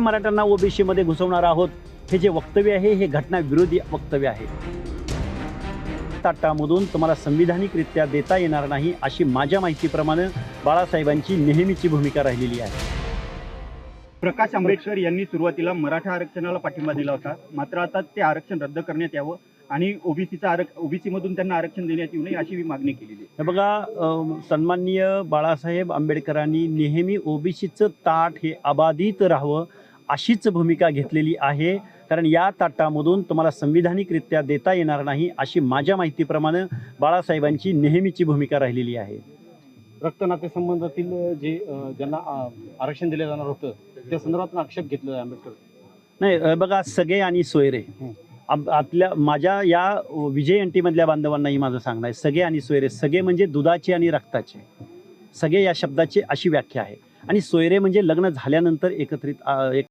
मराठ्यांना ओबीसी मध्ये घुसवणार आहोत हे जे वक्तव्य आहे हे घटनाविरोधी वक्तव्य आहे। टाटामधून तुम्हाला संविधानिकरित्या देता येणार नाही अशी माझ्या माहितीप्रमाणे बाळासाहेबांची नेहमीची भूमिका राहिलेली आहे। प्रकाश आंबेडकर यांनी सुरुवातीला मराठा आरक्षणाला पाठिंबा दिला होता, मात्र आता ते आरक्षण रद्द करण्यात यावं आणि ओबीसी मधून त्यांना आरक्षण देण्यात येऊ नये अशी मागणी केलेली आहे। हे बघा, सन्माननीय बाळासाहेब आंबेडकरांनी नेहमी ओबीसीचं ताट हे अबाधित राहावं अशीच भूमिका घेतलेली आहे। कारण या ताटामधून तुम्हाला संविधानिकरित्या देता येणार नाही अशी माझ्या माहितीप्रमाणे बाळासाहेबांची नेहमीची भूमिका राहिलेली आहे। रक्त नातेसंबंधातील ज्यांना आरक्षण दिलं जाणार होतं त्या संदर्भात आक्षेप घेतला आहे आंबेडकर। नाही, बघा, सगळे आणि सोयरे आपल्या माझ्या या विजय एनटीमधल्या बांधवांनाही माझं सांगणं आहे, सगळे आणि सोयरे, सगळे म्हणजे दुधाचे आणि रक्ताचे, सगळे या शब्दाची अशी व्याख्या आहे। आणि सोयरे म्हणजे लग्न झाल्यानंतर एकत्रित